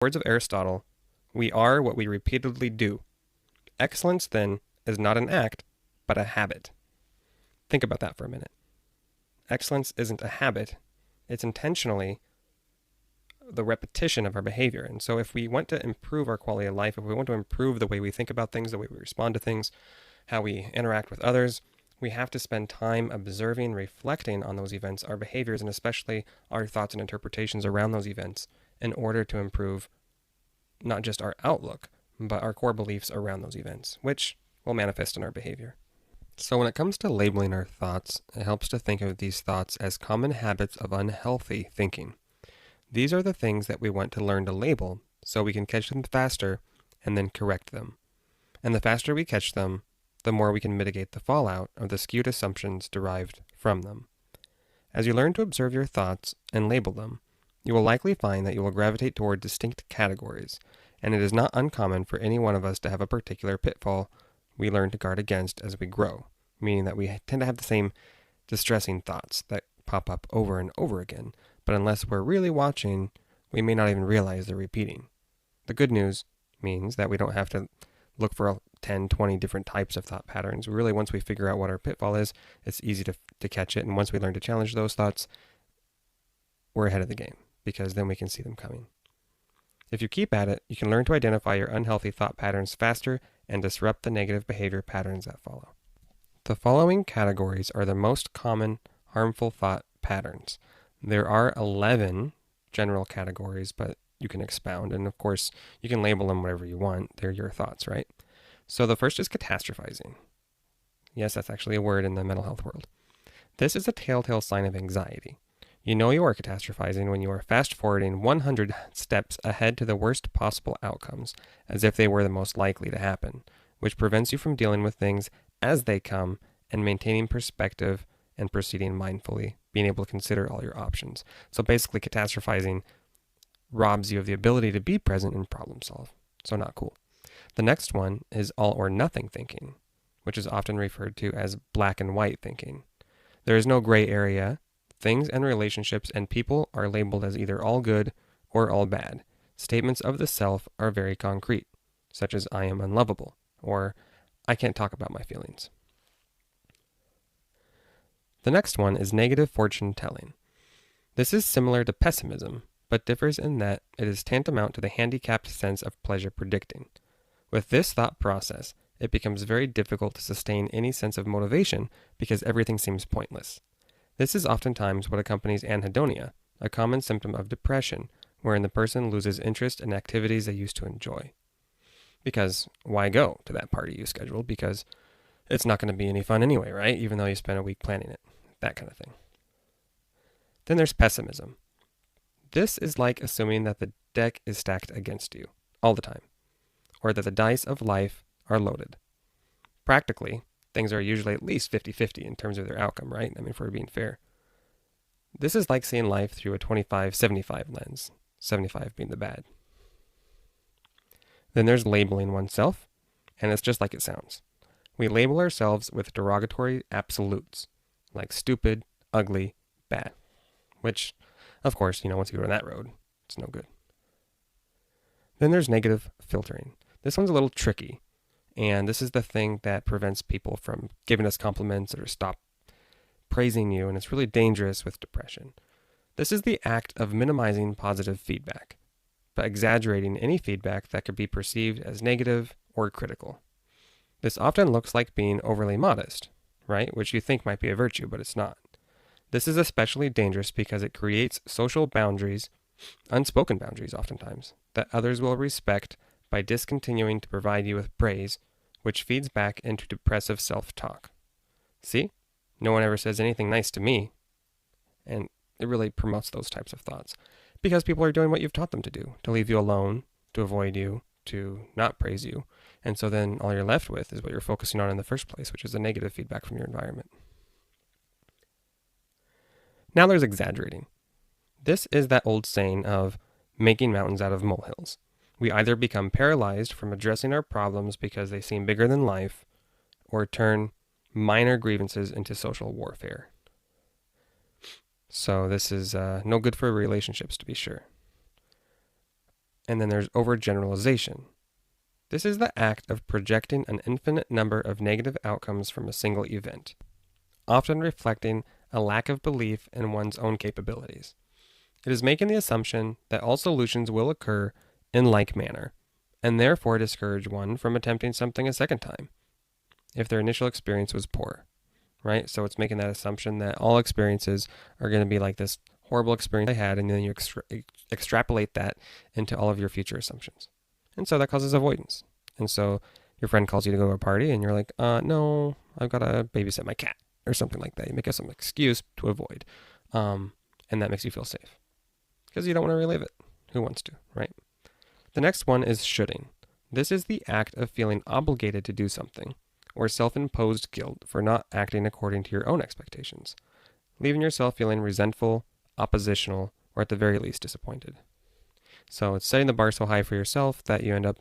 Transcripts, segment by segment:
Words of Aristotle, we are what we repeatedly do. Excellence, then, is not an act, but a habit. Think about that for a minute. Excellence isn't a habit, it's intentionally the repetition of our behavior. And so if we want to improve our quality of life, if we want to improve the way we think about things, the way we respond to things, how we interact with others, we have to spend time observing, reflecting on those events, our behaviors, and especially our thoughts and interpretations around those events in order to improve not just our outlook, but our core beliefs around those events, which will manifest in our behavior. So when it comes to labeling our thoughts, it helps to think of these thoughts as common habits of unhealthy thinking. These are the things that we want to learn to label so we can catch them faster and then correct them. And the faster we catch them, the more we can mitigate the fallout of the skewed assumptions derived from them. As you learn to observe your thoughts and label them, you will likely find that you will gravitate toward distinct categories, and it is not uncommon for any one of us to have a particular pitfall we learn to guard against as we grow, meaning that we tend to have the same distressing thoughts that pop up over and over again, but unless we're really watching, we may not even realize they're repeating. The good news means that we don't have to look for 10, 20 different types of thought patterns. Really, once we figure out what our pitfall is, it's easy to catch it, and once we learn to challenge those thoughts, we're ahead of the game, because then we can see them coming. If you keep at it, you can learn to identify your unhealthy thought patterns faster and disrupt the negative behavior patterns that follow. The following categories are the most common harmful thought patterns. There are 11 general categories, but you can expound, and of course, you can label them whatever you want. They're your thoughts, right? So the first is catastrophizing. Yes, that's actually a word in the mental health world. This is a telltale sign of anxiety. You know you are catastrophizing when you are fast-forwarding 100 steps ahead to the worst possible outcomes, as if they were the most likely to happen, which prevents you from dealing with things as they come and maintaining perspective and proceeding mindfully, being able to consider all your options. So basically, catastrophizing robs you of the ability to be present and problem solve. So not cool. The next one is all or nothing thinking, which is often referred to as black and white thinking. There is no gray area. Things and relationships and people are labeled as either all good or all bad. Statements of the self are very concrete, such as I am unlovable or I can't talk about my feelings. The next one is negative fortune telling. This is similar to pessimism, but differs in that it is tantamount to the handicapped sense of pleasure predicting. With this thought process, it becomes very difficult to sustain any sense of motivation because everything seems pointless. This is oftentimes what accompanies anhedonia, a common symptom of depression, wherein the person loses interest in activities they used to enjoy. Because why go to that party you scheduled? Because it's not going to be any fun anyway, right? Even though you spent a week planning it. That kind of thing. Then there's pessimism. This is like assuming that the deck is stacked against you all the time, or that the dice of life are loaded. Practically, things are usually at least 50-50 in terms of their outcome, right? I mean, if we're being fair. This is like seeing life through a 25-75 lens, 75 being the bad. Then there's labeling oneself, and it's just like it sounds. We label ourselves with derogatory absolutes, like stupid, ugly, bad, which, of course, once you go down that road, it's no good. Then there's negative filtering. This one's a little tricky. And this is the thing that prevents people from giving us compliments or stop praising you, and it's really dangerous with depression. This is the act of minimizing positive feedback, but exaggerating any feedback that could be perceived as negative or critical. This often looks like being overly modest, right? Which you think might be a virtue, but it's not. This is especially dangerous because it creates social boundaries, unspoken boundaries oftentimes, that others will respect by discontinuing to provide you with praise, which feeds back into depressive self-talk. See? No one ever says anything nice to me. And it really promotes those types of thoughts. Because people are doing what you've taught them to do, to leave you alone, to avoid you, to not praise you. And so then all you're left with is what you're focusing on in the first place, which is the negative feedback from your environment. Now there's exaggerating. This is that old saying of making mountains out of molehills. We either become paralyzed from addressing our problems because they seem bigger than life, or turn minor grievances into social warfare. So this is no good for relationships, to be sure. And then there's overgeneralization. This is the act of projecting an infinite number of negative outcomes from a single event, often reflecting a lack of belief in one's own capabilities. It is making the assumption that all solutions will occur in like manner, and therefore discourage one from attempting something a second time if their initial experience was poor, right? So it's making that assumption that all experiences are going to be like this horrible experience they had, and then you extrapolate that into all of your future assumptions. And so that causes avoidance. And so your friend calls you to go to a party, and you're like, no, I've got to babysit my cat, or something like that. You make up some excuse to avoid, and that makes you feel safe because you don't want to relive it. Who wants to, right? The next one is shoulding. This is the act of feeling obligated to do something, or self-imposed guilt for not acting according to your own expectations, leaving yourself feeling resentful, oppositional, or at the very least disappointed. So it's setting the bar so high for yourself that you end up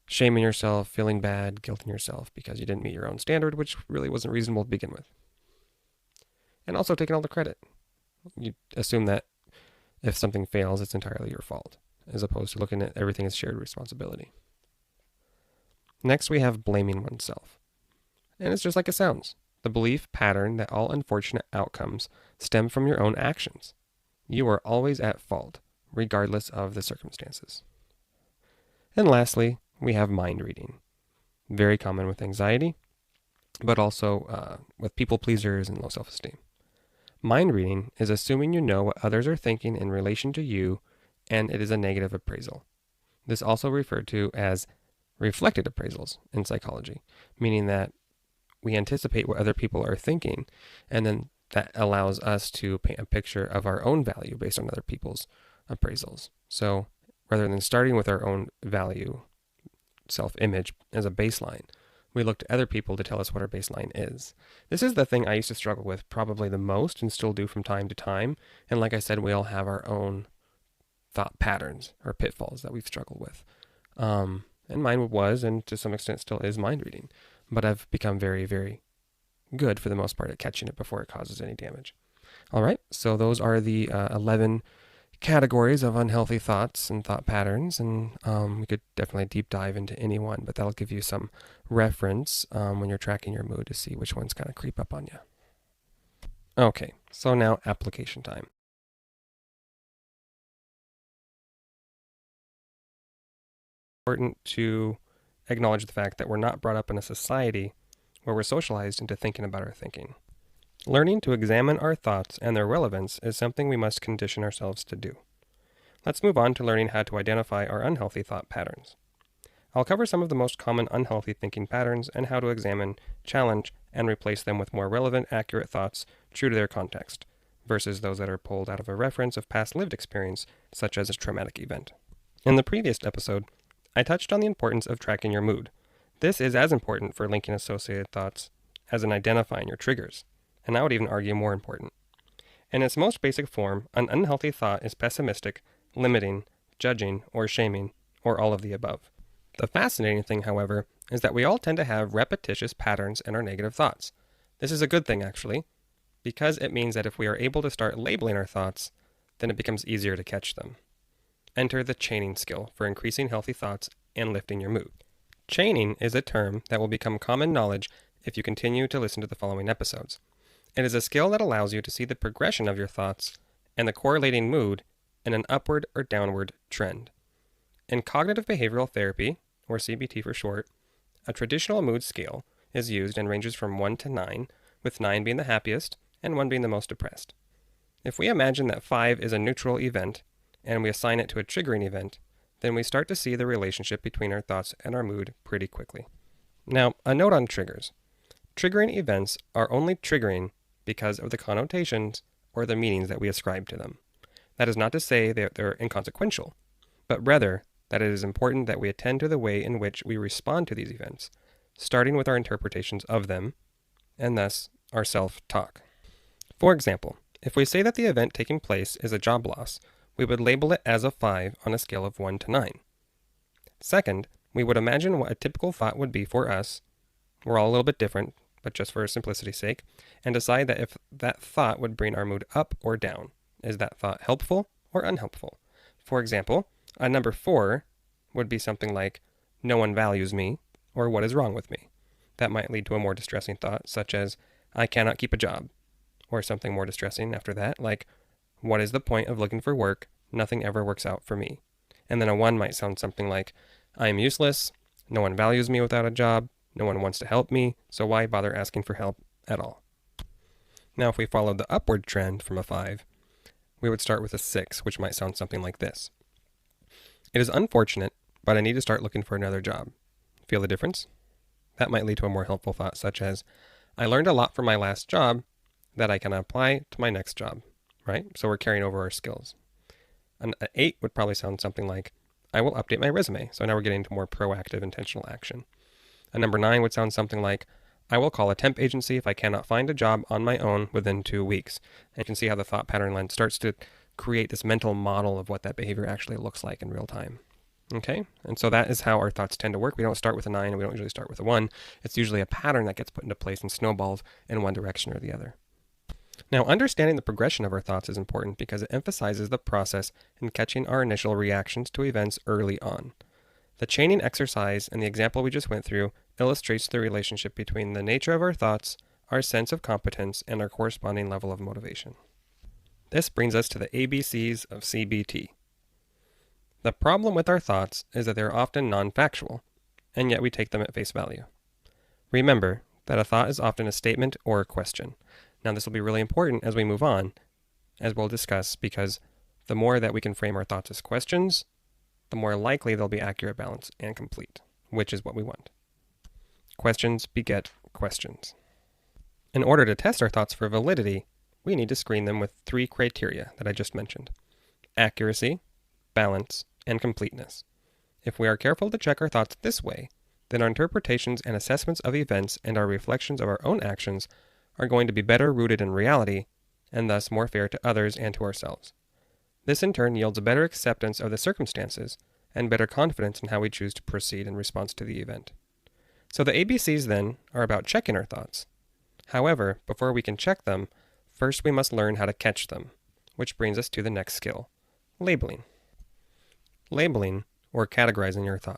shaming yourself, feeling bad, guilting yourself because you didn't meet your own standard, which really wasn't reasonable to begin with. And also taking all the credit. You assume that if something fails, it's entirely your fault, as opposed to looking at everything as shared responsibility. Next, we have blaming oneself. And it's just like it sounds. The belief pattern that all unfortunate outcomes stem from your own actions. You are always at fault, regardless of the circumstances. And lastly, we have mind reading. Very common with anxiety, but also with people pleasers and low self-esteem. Mind reading is assuming you know what others are thinking in relation to you, and it is a negative appraisal. This is also referred to as reflected appraisals in psychology, meaning that we anticipate what other people are thinking, and then that allows us to paint a picture of our own value based on other people's appraisals. So rather than starting with our own value, self-image as a baseline, we look to other people to tell us what our baseline is. This is the thing I used to struggle with probably the most and still do from time to time. And like I said, we all have our own thought patterns or pitfalls that we've struggled with. And mine was, and to some extent still is, mind reading. But I've become very, very good for the most part at catching it before it causes any damage. All right, so those are the 11 categories of unhealthy thoughts and thought patterns, and we could definitely deep dive into any one, but that'll give you some reference when you're tracking your mood to see which ones kind of creep up on you. Okay, so now application time. Important to acknowledge the fact that we're not brought up in a society where we're socialized into thinking about our thinking. Learning to examine our thoughts and their relevance is something we must condition ourselves to do. Let's move on to learning how to identify our unhealthy thought patterns. I'll cover some of the most common unhealthy thinking patterns and how to examine, challenge, and replace them with more relevant, accurate thoughts true to their context, versus those that are pulled out of a reference of past lived experience, such as a traumatic event. In the previous episode, I touched on the importance of tracking your mood. This is as important for linking associated thoughts as in identifying your triggers, and I would even argue more important. In its most basic form, an unhealthy thought is pessimistic, limiting, judging, or shaming, or all of the above. The fascinating thing, however, is that we all tend to have repetitious patterns in our negative thoughts. This is a good thing, actually, because it means that if we are able to start labeling our thoughts, then it becomes easier to catch them. Enter the chaining skill for increasing healthy thoughts and lifting your mood. Chaining is a term that will become common knowledge if you continue to listen to the following episodes. It is a skill that allows you to see the progression of your thoughts and the correlating mood in an upward or downward trend. In cognitive behavioral therapy, or CBT for short, a traditional mood scale is used and ranges from 1 to 9, with 9 being the happiest and 1 being the most depressed. If we imagine that 5 is a neutral event and we assign it to a triggering event, then we start to see the relationship between our thoughts and our mood pretty quickly. Now, a note on triggers. Triggering events are only triggering because of the connotations or the meanings that we ascribe to them. That is not to say that they're inconsequential, but rather that it is important that we attend to the way in which we respond to these events, starting with our interpretations of them, and thus our self-talk. For example, if we say that the event taking place is a job loss, we would label it as a 5 on a scale of 1 to 9. Second, we would imagine what a typical thought would be for us. We're all a little bit different, but just for simplicity's sake, and decide that if that thought would bring our mood up or down. Is that thought helpful or unhelpful? For example, Number 4 would be something like, no one values me, or what is wrong with me. That might lead to a more distressing thought, such as, I cannot keep a job. Or something more distressing after that, like, what is the point of looking for work? Nothing ever works out for me. And then a 1 might sound something like, I am useless, no one values me without a job, no one wants to help me, so why bother asking for help at all? Now, if we followed the upward trend from a 5, we would start with a 6, which might sound something like this. It is unfortunate, but I need to start looking for another job. Feel the difference? That might lead to a more helpful thought, such as, I learned a lot from my last job that I can apply to my next job, right? So we're carrying over our skills. An 8 would probably sound something like, I will update my resume. So now we're getting into more proactive, intentional action. A number 9 would sound something like, I will call a temp agency if I cannot find a job on my own within 2 weeks. And you can see how the thought pattern lens starts to create this mental model of what that behavior actually looks like in real time. Okay, and so that is how our thoughts tend to work. We don't start with a 9 and we don't usually start with a 1. It's usually a pattern that gets put into place and snowballs in one direction or the other. Now, understanding the progression of our thoughts is important because it emphasizes the process in catching our initial reactions to events early on. The chaining exercise and the example we just went through illustrates the relationship between the nature of our thoughts, our sense of competence, and our corresponding level of motivation. This brings us to the ABCs of CBT. The problem with our thoughts is that they are often non-factual, and yet we take them at face value. Remember that a thought is often a statement or a question. Now, this will be really important as we move on, as we'll discuss, because the more that we can frame our thoughts as questions, the more likely they'll be accurate, balanced, and complete, which is what we want. Questions beget questions. In order to test our thoughts for validity, we need to screen them with 3 criteria that I just mentioned: accuracy, balance, and completeness. If we are careful to check our thoughts this way, then our interpretations and assessments of events and our reflections of our own actions are going to be better rooted in reality, and thus more fair to others and to ourselves. This in turn yields a better acceptance of the circumstances and better confidence in how we choose to proceed in response to the event. So the ABCs then are about checking our thoughts. However, before we can check them, first we must learn how to catch them, which brings us to the next skill: labeling. Labeling, or categorizing your thoughts.